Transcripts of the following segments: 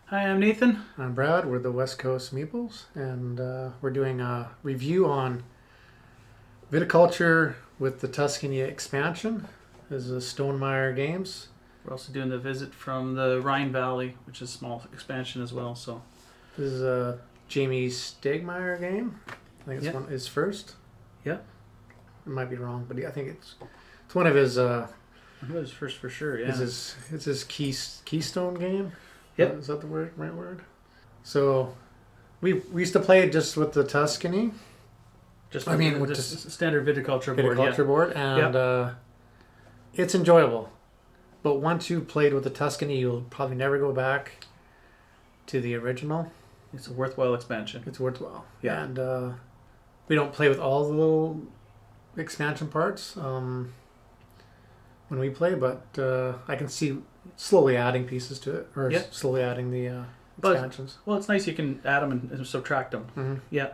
Hi, I'm Nathan. I'm Brad. We're the WestCoast Meeples, and we're doing a review on Viticulture with the Tuscany expansion. This is Stonemaier Games. We're also doing the visit from the Rhine Valley, which is a small expansion as well. So, This is a Jamie Stegmaier game. I think it's Yeah. one his first. Yeah. I might be wrong, but I think it's one of his. I think it was first for sure. Yeah. It's his keystone game. Yep. Is that the right word? So we used to play it just with the Tuscany Just I mean, with just standard viticulture board. viticulture board, and it's enjoyable. But once you played with the Tuscany, you'll probably never go back to the original. It's a worthwhile expansion. It's worthwhile. Yeah. And we don't play with all the little expansion parts when we play, but I can see slowly adding pieces to it, or Yeah. slowly adding the But- expansions. Well, it's nice you can add them and subtract them. Mm-hmm. Yeah.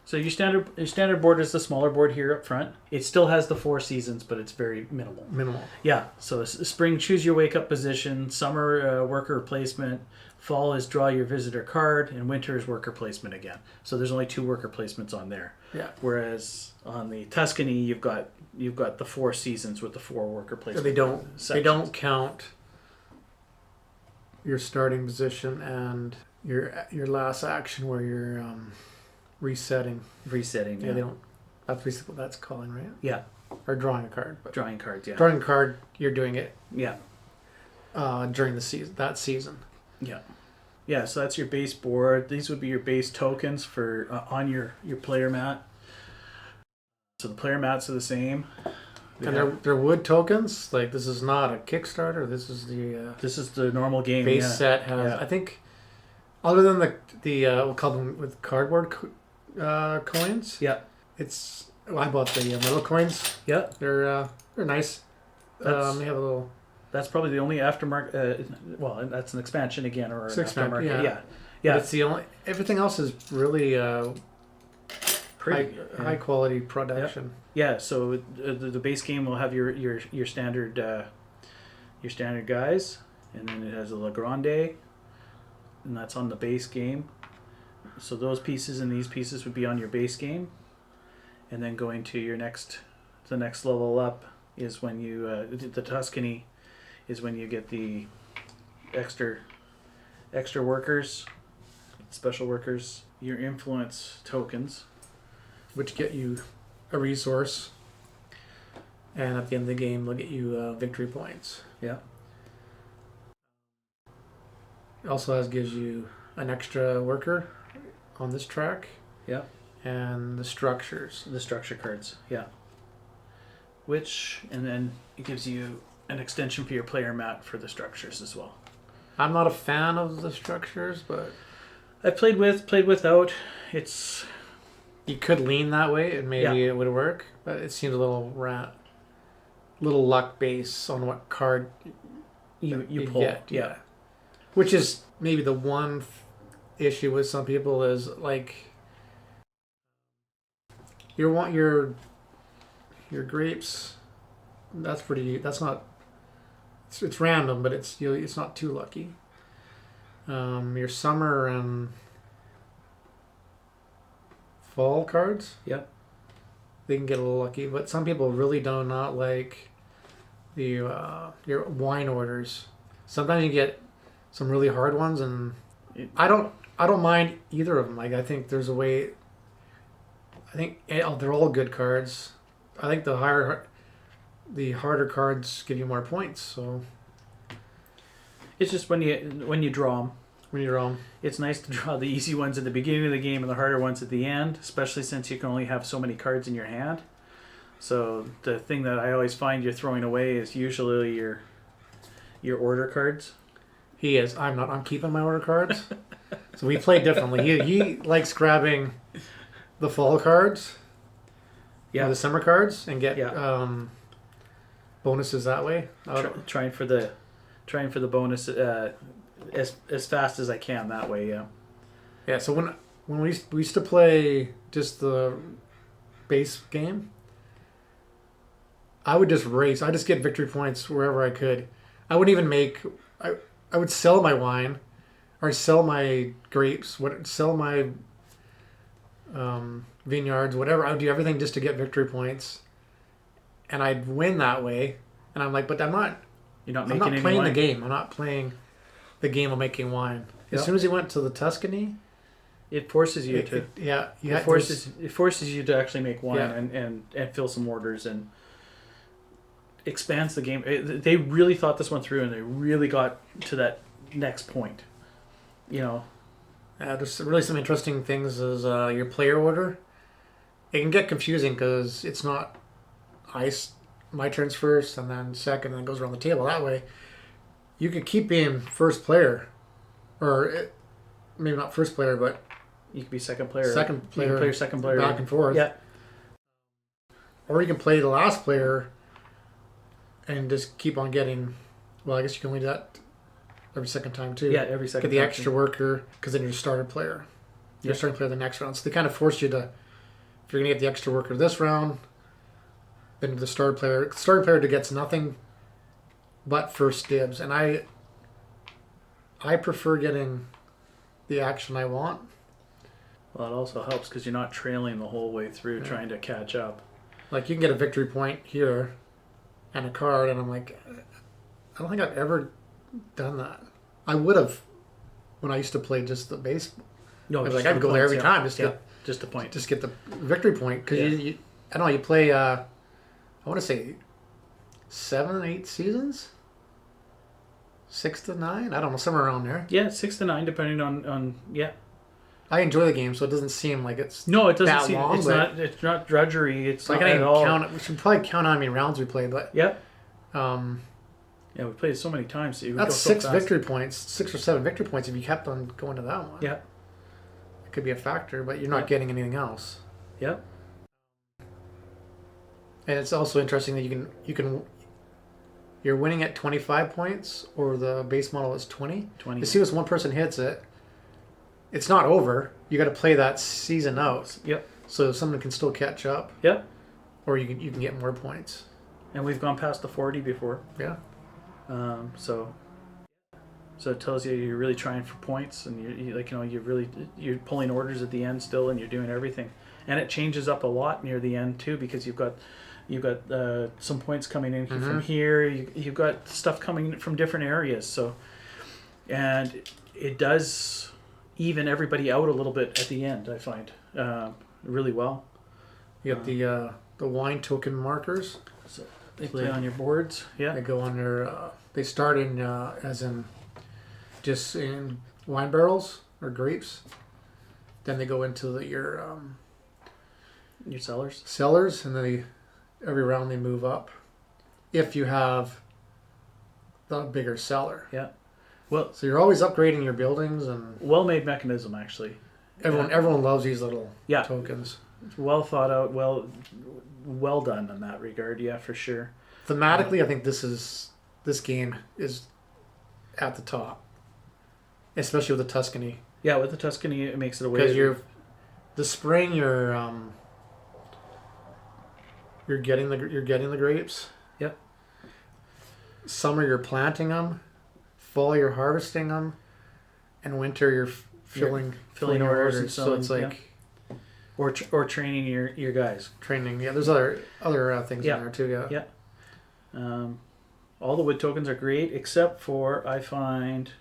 So your standard board is the smaller board here up front. It still has the 4 seasons, but it's very minimal. Minimal. Yeah. So spring, choose your wake up position. Summer, worker placement. Fall is draw your visitor card, and winter is worker placement again. So there's only 2 worker placements on there. Yeah. Whereas on the Tuscany, you've got the 4 seasons with the 4 worker placements. They sections. don't count your starting position and your last action where you're resetting. Resetting. Yeah, Yeah. they don't. That's basically what that's calling, right? Yeah. Or drawing a card. But Drawing cards. Yeah. drawing a card, you're doing it Yeah. during the season. That season. Yeah. Yeah, so that's your base board. These would be your base tokens for on your player mat. So the player mats are the same. And they're wood tokens. Like, this is not a Kickstarter. This is the This is the normal game. base Yeah. set. Has Yeah. I think, other than the we'll call them with cardboard coins. Yeah. It's I bought the metal coins. Yeah. They're nice. That's- They have a little. That's probably the only aftermarket. Well, that's an expansion again, or It's an expansion, aftermarket. yeah. Yeah. But Yeah. it's the only. Everything else is really Pretty. high quality production. Yeah. So the base game will have your standard guys, and then it has a La Grande, and that's on the base game. So those pieces and these pieces would be on your base game, and then going to the next level up is when you the Tuscany is when you get the extra workers, special workers, your influence tokens. Which get you a resource, and at the end of the game, they'll get you victory points. Yeah. It also gives you an extra worker on this track. Yeah. And the structures. The structure cards, yeah. And then it gives you an extension for your player mat for the structures as well. I'm not a fan of the structures, but I played without. It's you could lean that way, and maybe it would work. But it seems a little luck base on what card you pull. get. Yeah. Which is maybe the one issue with some people is like you want your grapes. That's not. It's random, but it's not too lucky. Your summer and fall cards. Yep. They can get a little lucky, but some people really do not like the your wine orders. Sometimes you get some really hard ones, and I don't mind either of them. Like, I think there's a way. I think they're all good cards. I think the harder cards give you more points. So It's just when you draw them. when you're wrong, It's nice to draw the easy ones at the beginning of the game and the harder ones at the end, especially since you can only have so many cards in your hand. So the thing that I always find you're throwing away is usually your order cards. he is. I'm not. I'm keeping my order cards. So we play differently. He likes grabbing the fall cards, or the summer cards, and get bonuses that way. Trying for the bonus as fast as I can that way. Yeah. Yeah. So when we used to play just the base game, I would just race. I just get victory points wherever I could. I wouldn't even make. I would sell my wine, or sell my grapes, sell my vineyards, whatever. I would do everything just to get victory points, and I'd win that way. And I'm like, but I'm not. You're not I'm making not any playing wine. the game. I'm not playing the game of making wine. As Yep. soon as he went to the Tuscany, It forces you to. It forces you to actually make wine and fill some orders and expands the game. They really thought this one through, and they really got to that next point. You know. there's really some interesting things as your player order. It can get confusing because it's not my turn's first and then second and then it goes around the table. That way, you could keep being first player, or maybe not first player, but You could be second player. second player. You can play your second player back and forth. Yeah. Or you can play the last player and just keep on getting. Well, I guess you can only do that every second time too. Yeah, every second. Get the time extra too. worker because then you're starter player. You're starting player the next round. So they kind of force you to. If you're gonna get the extra worker this round, then the starter player gets nothing but first dibs, and I prefer getting the action I want. Well, it also helps because you're not trailing the whole way through trying to catch up. Like you can get a victory point here, and a card, and I'm like, I don't think I've ever done that. I would have when I used to play just the base. No, I was like, I'd go there every time just to just a point. get the victory point because you I don't know, you play. I want to say 7, 8 seasons, 6 to 9. I don't know, somewhere around there. Yeah, 6 to 9, depending on. I enjoy the game, so it doesn't seem like it's No, it doesn't that seem. long. It's not drudgery. It's like not I at can all. count. We should probably count how many rounds we played, but Yeah. um, Yeah, we played it so many times. So that's 6 victory points, 6 or 7 victory points if you kept on going to that one. Yeah. It could be a factor, but you're not getting anything else. Yeah. And it's also interesting that you're winning at 25 points, or the base model is 20. 20. As soon as one person hits it, it's not over. You got to play that season out. Yep. So someone can still catch up. Yep. Or you can get more points. And we've gone past the 40 before. Yeah. So it tells you you're really trying for points, and you're pulling orders at the end still, and you're doing everything. And it changes up a lot near the end too, because you've got some points coming in from here. You've got stuff coming in from different areas. So, and it does even everybody out a little bit at the end. I find really well. You got the wine token markers. So they play on your boards. Yeah. They go on their. They start in as in just in wine barrels or grapes. Then they go into your cellars, and then every round they move up. If you have the bigger cellar. Yeah. Well, so you're always upgrading your buildings, and well-made mechanism actually. Everyone loves these little tokens. It's well thought out, well done in that regard. Yeah, for sure. Thematically, I think this game is at the top, especially with the Tuscany. Yeah, with the Tuscany, it makes it a way. Because the spring, you're getting the grapes. Yep. Summer, you're planting them. Fall, you're harvesting them, and winter, you're filling orders. And so it's like, or training your guys. Training. Yeah, there's other things in there too. Yeah. Yeah. All the wood tokens are great, except for I find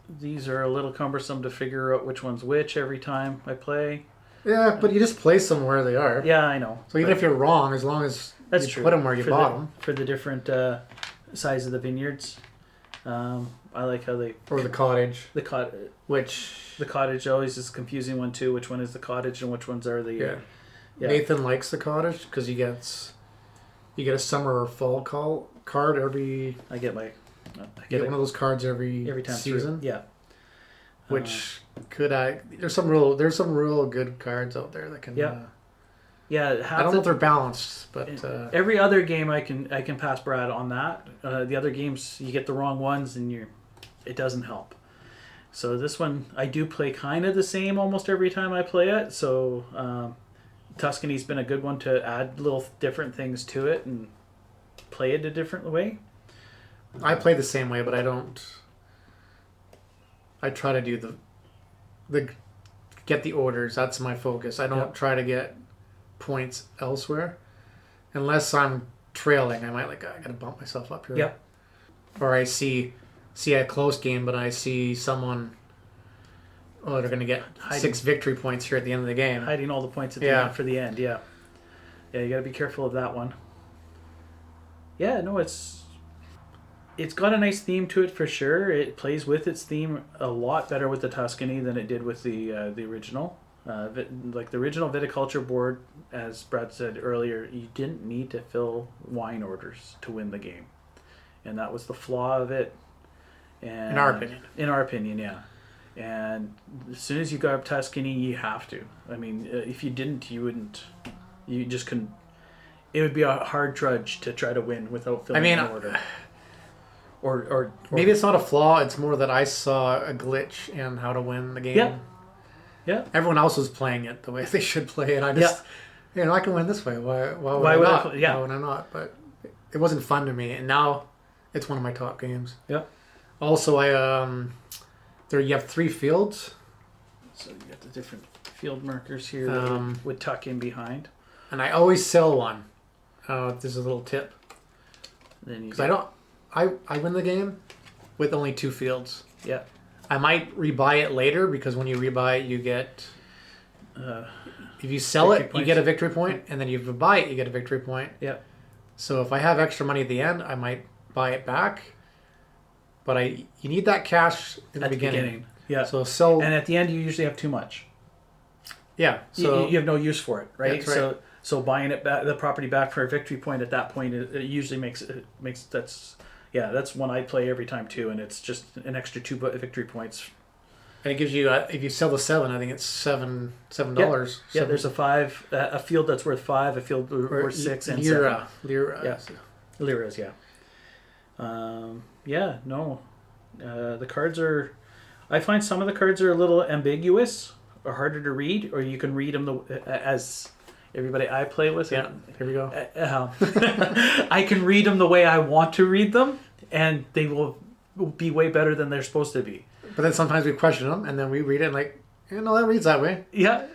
these are a little cumbersome to figure out which one's which every time I play. Yeah, but you just place them where they are. Yeah, I know. So even if you're wrong, as long as that's you true. Put them where you bought them. For the different size of the vineyards. I like how they... Or the cottage. The cottage always is a confusing one too. Which one is the cottage and which ones are the... Yeah. Nathan likes the cottage because you get a summer or fall card every... I get one of those cards every time season. Through. Yeah. Which there's some real good cards out there that can... Yeah. I don't know if they're balanced, but every other game I can pass Brad on that. The other games you get the wrong ones and it doesn't help. So this one I do play kind of the same almost every time I play it. So Tuscany's been a good one to add little different things to it and play it a different way. I play the same way, but I don't. I try to do the get the orders. That's my focus. I don't try to get points elsewhere unless I'm trailing. I might I gotta bump myself up here. Yep. Or I see a close game, but I see someone. Oh, they're gonna get 6 victory points here at the end of the game. Hiding all the points at the end for the end. Yeah. Yeah, you got to be careful of that one. Yeah, no, it's got a nice theme to it for sure. It plays with its theme a lot better with the Tuscany than it did with the original. Like the original Viticulture board, as Brad said earlier, you didn't need to fill wine orders to win the game, and that was the flaw of it. And in our opinion, yeah. And as soon as you got up Tuscany, you have to. I mean, if you didn't, you wouldn't. You just couldn't. It would be a hard trudge to try to win without filling an order. Or maybe it's not a flaw. It's more that I saw a glitch in how to win the game. Yeah. Yeah. Everyone else was playing it the way they should play it. I just, I can win this way. Why would I not? Why would I not? But it wasn't fun to me. And now it's one of my top games. Yeah. Also, you have 3 fields. So you got the different field markers here that would tuck in behind. And I always sell one. This is a little tip. Because I win the game with only 2 fields. Yeah. I might rebuy it later because when you rebuy it, you get. If you sell it, you get a victory point, and then if you buy it, you get a victory point. Yeah. So if I have extra money at the end, I might buy it back. But you need that cash in the beginning. Yeah. So and at the end, you usually have too much. Yeah. So you have no use for it, right? That's right. So buying it back, the property back for a victory point at that point, it usually makes that's one I play every time too, and it's just an extra 2 victory points. And it gives you if you sell the 7, I think it's $7. Yeah, there's a field that's worth 5, a field worth 6, and 7. Lira. Yeah, liras. Yeah. The cards are. I find some of the cards are a little ambiguous or harder to read, or you can read them as everybody I play with. Yeah, here we go. I can read them the way I want to read them, and they will be way better than they're supposed to be. But then sometimes we question them, and then we read it and that reads that way. Yeah.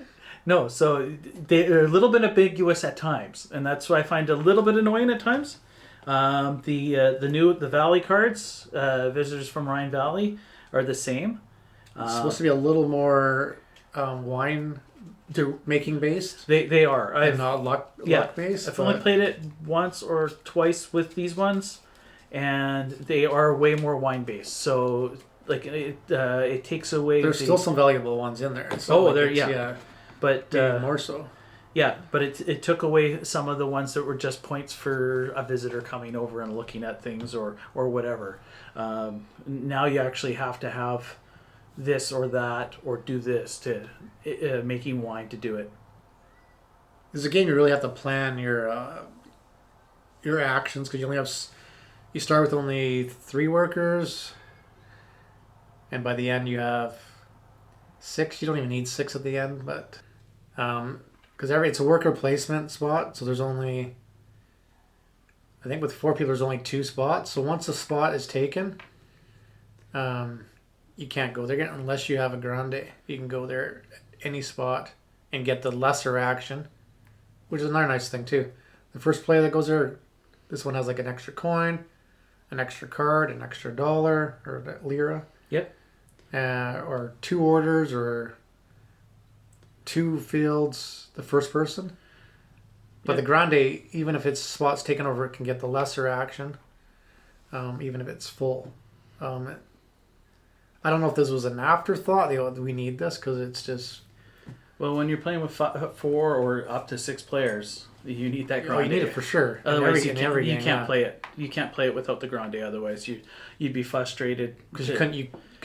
No, so they're a little bit ambiguous at times, and that's what I find a little bit annoying at times. The Valley cards, visitors from Rhine Valley, are the same. It's supposed to be a little more wine making based. They are. And not luck based. I've only played it once or twice with these ones, and they are way more wine based. So it takes away. There's still some valuable ones in there. But more so. Yeah, but it took away some of the ones that were just points for a visitor coming over and looking at things or whatever. Now you actually have to have this or that or do this to making wine to do it. It's a game you really have to plan your actions because you start with only 3 workers, and by the end you have 6. You don't even need 6 at the end, but because it's a worker placement spot, so there's only, I think with 4 people there's only 2 spots. So once a spot is taken, you can't go there unless you have a grande. You can go there any spot and get the lesser action, which is another nice thing too. The first player that goes there, this one has an extra coin, an extra card, an extra dollar or lira. Yep. Or 2 orders or 2 fields, the first person. But the grande, even if its spot's taken over, it can get the lesser action, even if it's full. I don't know if this was an afterthought. We need this because it's just. Well, when you're playing with 4 or up to 6 players, you need that grande. Oh, you need it for sure. Otherwise, you can't play it. You can't play it without the grande. Otherwise, you'd be frustrated because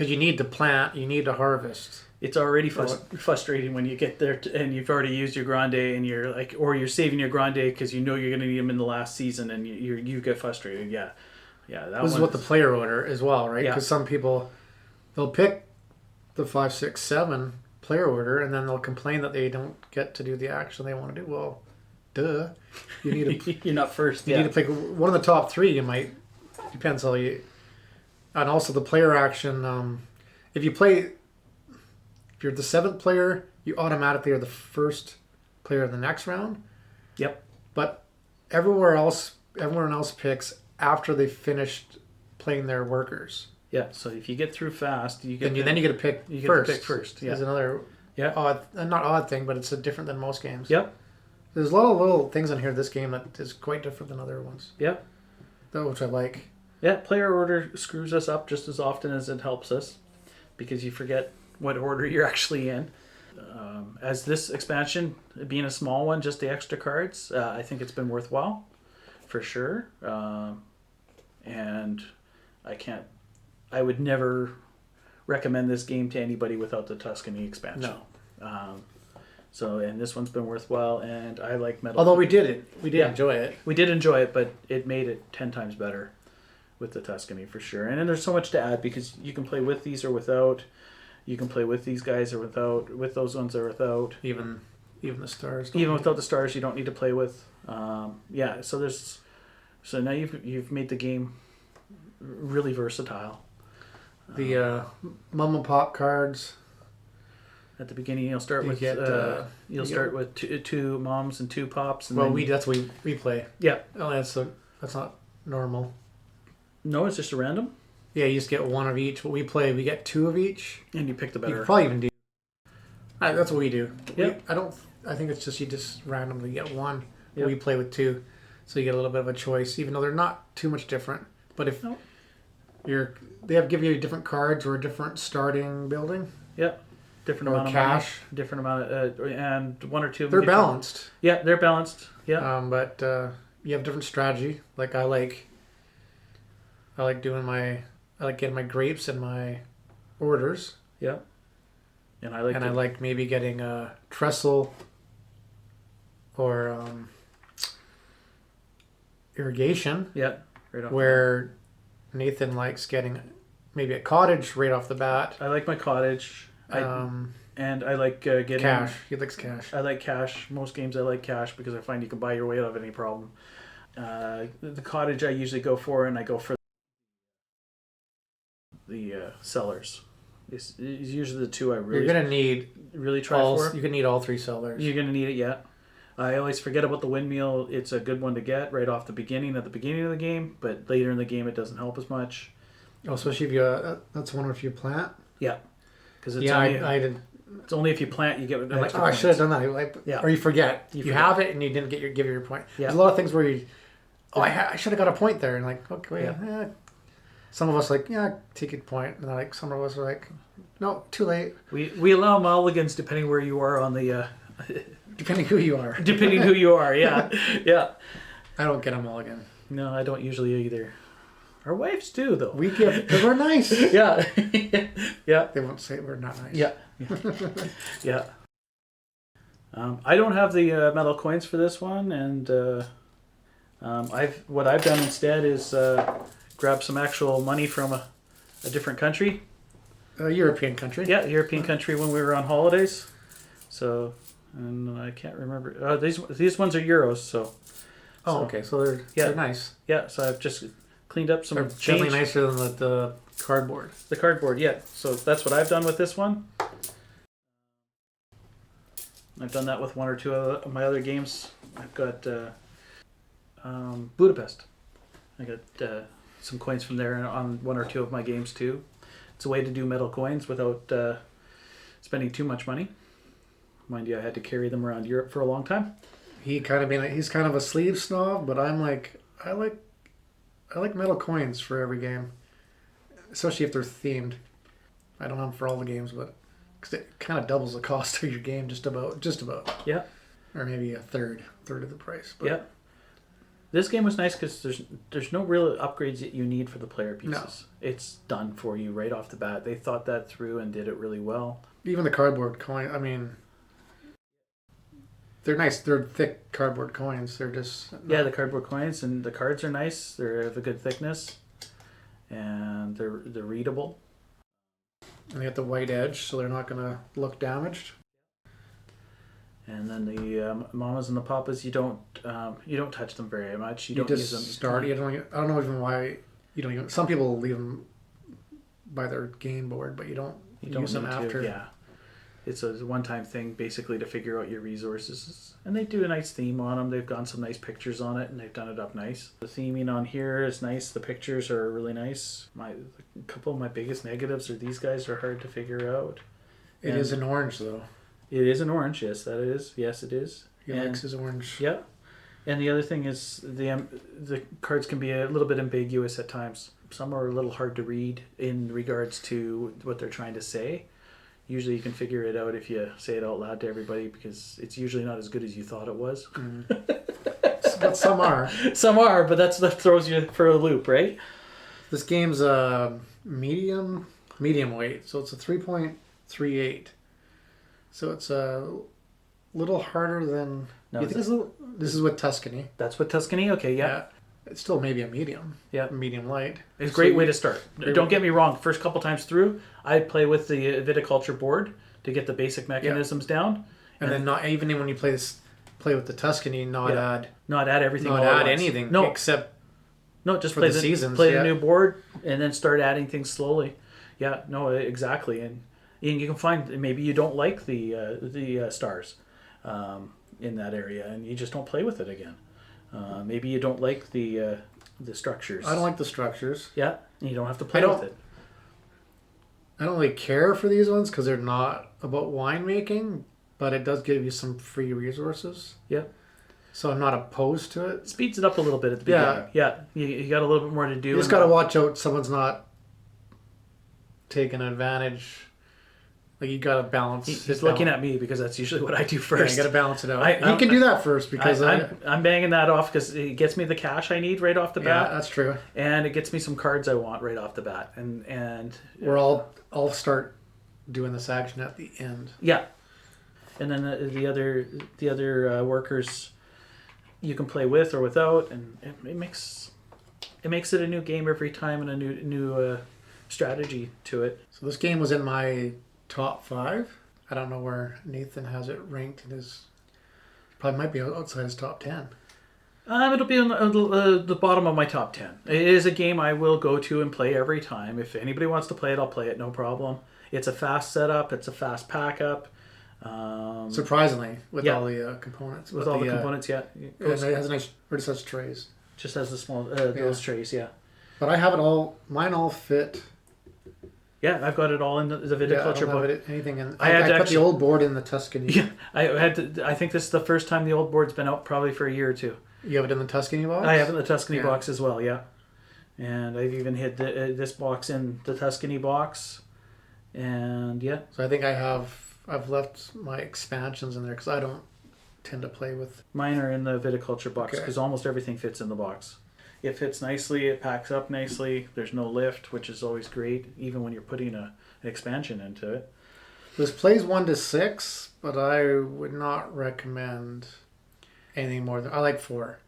you need to plant, you need to harvest. It's already frustrating when you get there and you've already used your grande and you're or you're saving your grande because you know you're going to need them in the last season and you get frustrated. Yeah. This is what the player order as well, right? Because some people, they'll pick the 5, 6, 7 player order and then they'll complain that they don't get to do the action they want to do. Well, duh. You need to. You're not first. You need to pick one of the top 3. You might. Depends how you. And also the player action. if you're the 7th player, you automatically are the first player of the next round. Yep. But everyone else picks after they finished playing their workers. Yeah. So if you get through fast, then you get to pick you first. get to pick first. Yeah. There's another not odd thing, but it's different than most games. Yep. There's a lot of little things in here. This game that is quite different than other ones. Yep. Which I like. Yeah. Player order screws us up just as often as it helps us, because you forget what order you're actually in. As this expansion, being a small one, just the extra cards, I think it's been worthwhile, for sure. And I would never recommend this game to anybody without the Tuscany expansion. No. And this one's been worthwhile, and I like Metal. Although we did enjoy it. We did enjoy it, but it made it 10 times better with the Tuscany, for sure. And then there's so much to add, because you can play with these or without. You can play with these guys or without, with those ones or without. Even the stars. Even without the stars, you don't need to play with. So now you've made the game really versatile. The mom and pop cards. At the beginning, you'll start with two moms and 2 pops. And that's what we play. Yeah. Oh, that's not normal. No, it's just a random. Yeah, you just get 1 of each. What we play, we get 2 of each. And you pick the better. You could probably even do. That's what we do. Yeah. I think it's just you just randomly get 1. Yep. We play with 2, so you get a little bit of a choice, even though they're not too much different. But if give you different cards or a different starting building. Yeah. Different amount of cash. Money, different amount of, and 1 or 2 of them. They're balanced. balanced. Yeah, they're balanced. Yeah. But you have different strategy. Like I like getting my grapes and my orders. Yeah. And I like maybe getting a trestle or irrigation. Yeah. Right off where Nathan likes getting maybe a cottage right off the bat. I like my cottage. And I like getting cash. He likes cash. I like cash. Most games I like cash because I find you can buy your way out of any problem. The cottage I usually go for, and I go for the cellars. It's usually the 2 I really. You're gonna need really try for. You're gonna need all 3 cellars. You're gonna need it, yeah. I always forget about the windmill. It's a good one to get right off at the beginning of the game, but later in the game it doesn't help as much. Oh, especially if you that's one if you plant. Yeah, because it's I did. It's only if you plant you get. I'm like, I should have done that. Or you forget. You have it and you didn't give your point. Yeah. There's a lot of things where you. Oh, I should have got a point there, and like, okay, yeah. Some of us take a point, and like some of us are like, no, too late. We allow mulligans depending where you are on the. Depending who you are. Depending who you are, yeah, yeah. I don't get a mulligan. No, I don't usually either. Our wives do, though. We give because we're nice. Yeah, yeah. They won't say we're not nice. Yeah, yeah. I don't have the metal coins for this one, and what I've done instead is grab some actual money from a different country. A European country. Yeah, European country when we were on holidays. So, and I can't remember. These ones are euros, so. Okay. So they're nice. Yeah, so I've just cleaned up some they're change. Definitely nicer than the cardboard. The cardboard, yeah. So that's what I've done with this one. I've done that with 1 or 2 of my other games. I've got Budapest. I got some coins from there on 1 or 2 of my games too. It's a way to do metal coins without spending too much money. Mind you, I had to carry them around Europe for a long time. He's kind of a sleeve snob, but I'm like, I like metal coins for every game, especially if they're themed. I don't have them for all the games, but because it kind of doubles the cost of your game, just about. Yeah. Or maybe a third of the price. But. Yeah. This game was nice because there's no real upgrades that you need for the player pieces. No. It's done for you right off the bat. They thought that through and did it really well. Even the cardboard coin, I mean, they're nice. They're thick cardboard coins. They're just... Yeah, the cardboard coins, and the cards are nice. They have a good thickness, and they're readable. And they got the white edge, so they're not going to look damaged. And then the mamas and the papas, you don't touch them very much. You don't just use them. Start. I don't know even why you don't even. Some people leave them by their game board, but you don't use them need after. to, yeah. It's a one-time thing, basically, to figure out your resources. And they do a nice theme on them. They've gotten some nice pictures on it, and they've done it up nice. The theming on here is nice. The pictures are really nice. A couple of my biggest negatives are these guys are hard to figure out. It is an orange, though. It is an orange, yes, that is. Yes, it is. He likes his orange. Yeah. And the other thing is the cards can be a little bit ambiguous at times. Some are a little hard to read in regards to what they're trying to say. Usually you can figure it out if you say it out loud to everybody, because it's usually not as good as you thought it was. But some are. Some are, but that throws you for a loop, right? This game's medium weight, so it's a 3.38. So it's a little harder than... No, this is with Tuscany. That's with Tuscany? Okay, yeah. It's still maybe a medium. Yeah. Medium light. It's a great way to start. Don't get me wrong. First couple times through, I play with the Viticulture board to get the basic mechanisms down. And then not even when you play with the Tuscany, add everything. Not add anything. No, except just for play the seasons. Play the new board and then start adding things slowly. Yeah, no, exactly. And you can find maybe you don't like the stars in that area, and you just don't play with it again. Maybe you don't like the structures. I don't like the structures. Yeah, you don't have to play with it. I don't really care for these ones because they're not about winemaking, but it does give you some free resources. Yep. So I'm not opposed to it. Speeds it up a little bit at the beginning. Yeah. You got a little bit more to do. You just got to watch out someone's not taking advantage. Like, you got to balance. He's looking at me because that's usually what I do first. Yeah, you got to balance it out. You can do that first because I'm banging that off because it gets me the cash I need right off the bat. Yeah, that's true. And it gets me some cards I want right off the bat. And I'll start doing this action at the end. Yeah. And then the other workers you can play with or without, and it makes it a new game every time and a new strategy to it. So this game was in my top 5. I don't know where Nathan has it ranked. Probably might be outside his top 10. It'll be on the bottom of my top 10. It is a game I will go to and play every time. If anybody wants to play it, I'll play it, no problem. It's a fast setup. It's a fast pack up. Surprisingly, with all the components. With all the components, yeah. It has a nice, or it says trays. Just has the small, those trays, yeah. But I have it all, mine all fit. Yeah, I've got it all in the Viticulture book. Anything in. I put the old board in the Tuscany. Yeah, I think this is the first time the old board's been out, probably for a year or two. You have it in the Tuscany box? I have it in the Tuscany box as well, yeah. And I've even hid this box in the Tuscany box. And yeah. So I think I've left my expansions in there because I don't tend to play with. Mine are in the Viticulture box because almost everything fits in the box. It fits nicely. It packs up nicely. There's no lift, which is always great, even when you're putting an expansion into it. This plays 1 to 6, but I would not recommend anything more than. I like 4.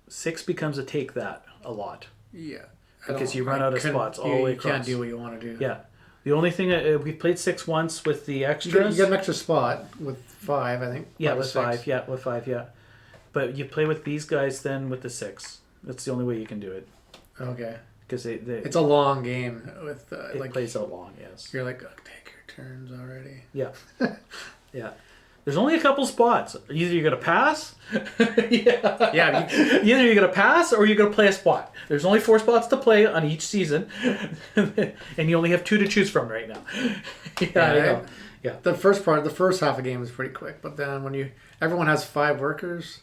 6 becomes a take that a lot. Yeah. Because you run out of spots all the way across. You can't do what you want to do. Yeah. The only thing, we've played 6 once with the extras. You get an extra spot with 5, I think. Yeah, with 5. Yeah, with 5, yeah. But you play with these guys then with the 6. That's the only way you can do it. Okay. Because it's a long game. It plays out long, yes. You're like, oh, take your turns already. Yeah. Yeah. There's only a couple spots. Either you're going to pass. Yeah. Either you're going to pass or you're going to play a spot. There's only 4 spots to play on each season. And you only have 2 to choose from right now. Yeah. The first half of the game is pretty quick. But then when everyone has 5 workers,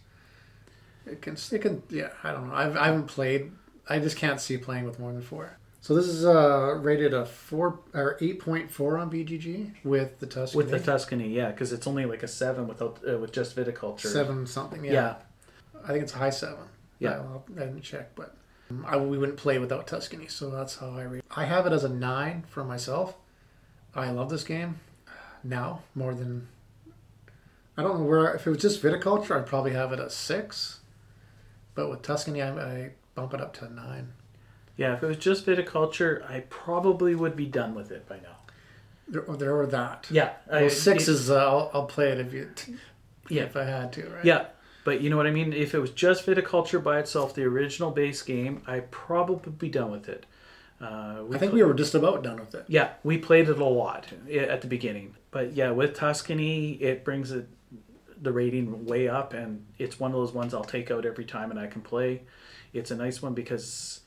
it can yeah, I don't know. I haven't played. I just can't see playing with more than 4. So this is rated a 4 or 8.4 on BGG with the Tuscany. With the Tuscany, yeah, because it's only like a 7 with just Viticulture. 7 something, yeah. I think it's a high 7. Yeah, I didn't check, but we wouldn't play without Tuscany, so that's how I rate. I have it as a 9 for myself. I love this game now more than. I don't know where. If it was just Viticulture, I'd probably have it a 6. But with Tuscany, I bump it up to a 9. Yeah, if it was just Viticulture, I probably would be done with it by now. There were that. Yeah. 6 is, I'll play it if I had to, right? Yeah, but you know what I mean? If it was just Viticulture by itself, the original base game, I'd probably be done with it. I think we were just about done with it. Yeah, we played it a lot at the beginning. But yeah, with Tuscany, it brings the rating way up, and it's one of those ones I'll take out every time and I can play. It's a nice one because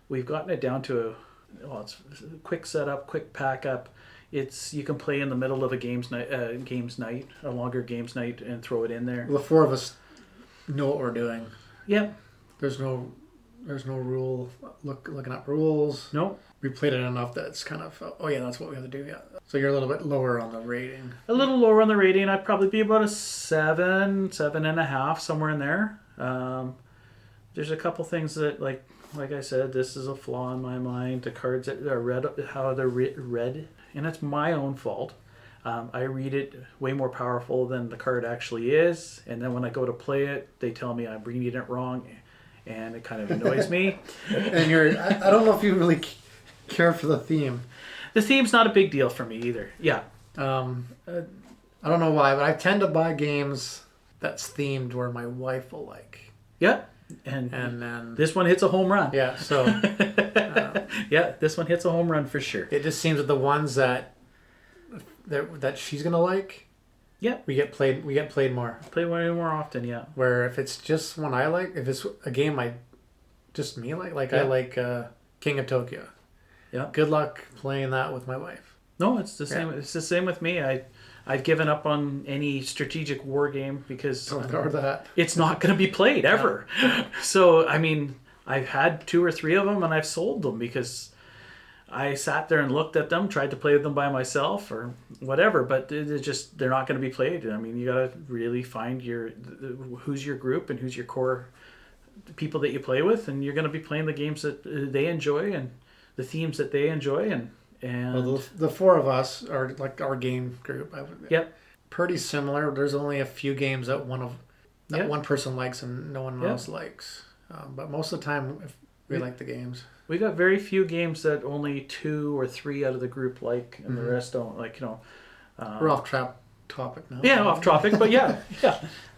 we've gotten it down to it's a quick setup, quick pack up. You can play in the middle of a games night, a longer games night, and throw it in there. Well, the four of us know what we're doing. Yeah. There's no rule looking up rules. No. We played it enough that it's kind of that's what we have to do. Yeah. So you're a little bit lower on the rating. A little lower on the rating. I'd probably be about a 7.5, somewhere in there. There's a couple things that like I said, this is a flaw in my mind. The cards that are read, how they're read, and it's my own fault. I read it way more powerful than the card actually is, and then when I go to play it, they tell me I'm reading it wrong, and it kind of annoys me. And I don't know if you really care for the theme. The theme's not a big deal for me either. Yeah. I don't know why, but I tend to buy games that's themed where my wife will like. Yeah. And then this one hits a home run. Yeah. So. Yeah, this one hits a home run for sure. It just seems that the ones that she's gonna like. Yeah. We get played more. Play way more often. Yeah. Where if it's just one I like, if it's a game I like, I like King of Tokyo. Yeah. Good luck playing that with my wife. No, it's the same. It's the same with me. I've given up on any strategic war game because it's not going to be played ever. Yeah. So I mean, I've had 2 or 3 of them and I've sold them because I sat there and looked at them, tried to play them by myself or whatever, but they're not going to be played. I mean, you got to really find who's your group and who's your core people that you play with, and you're going to be playing the games that they enjoy and the themes that they enjoy, and well, the 4 of us are like our game group. Yep. Pretty similar. There's only a few games that one person likes and no one else likes. But most of the time, we like the games. We got very few games that only 2 or 3 out of the group like, and the rest don't like. We're off topic now. Yeah, off topic, but yeah.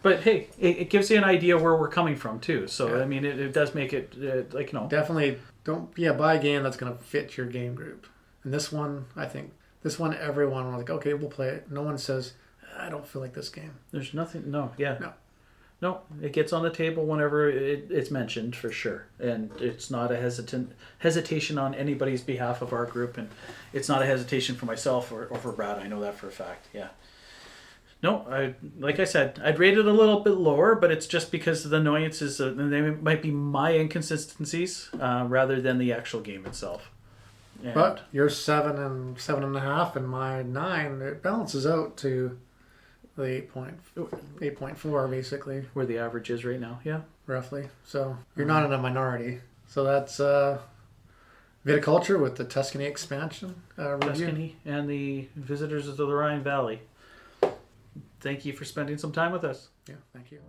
But hey, it gives you an idea where we're coming from too. So I mean, it does make it Definitely don't buy a game that's gonna fit your game group. And this one, I think everyone was like, okay, we'll play it. No one says, I don't feel like this game. There's nothing. No, it gets on the table whenever it's mentioned for sure, and it's not a hesitation on anybody's behalf of our group, and it's not a hesitation for myself or for Brad. I know that for a fact. Yeah. No, like I said, I'd rate it a little bit lower, but it's just because of the annoyances. They might be my inconsistencies rather than the actual game itself. And but you're 7 and 7.5, and my 9. It balances out to the 8.4 basically, where the average is right now. Yeah, roughly. So you're not in a minority. So that's Viticulture with the Tuscany expansion review. Tuscany and the visitors of the Rhine Valley. Thank you for spending some time with us. Yeah, thank you.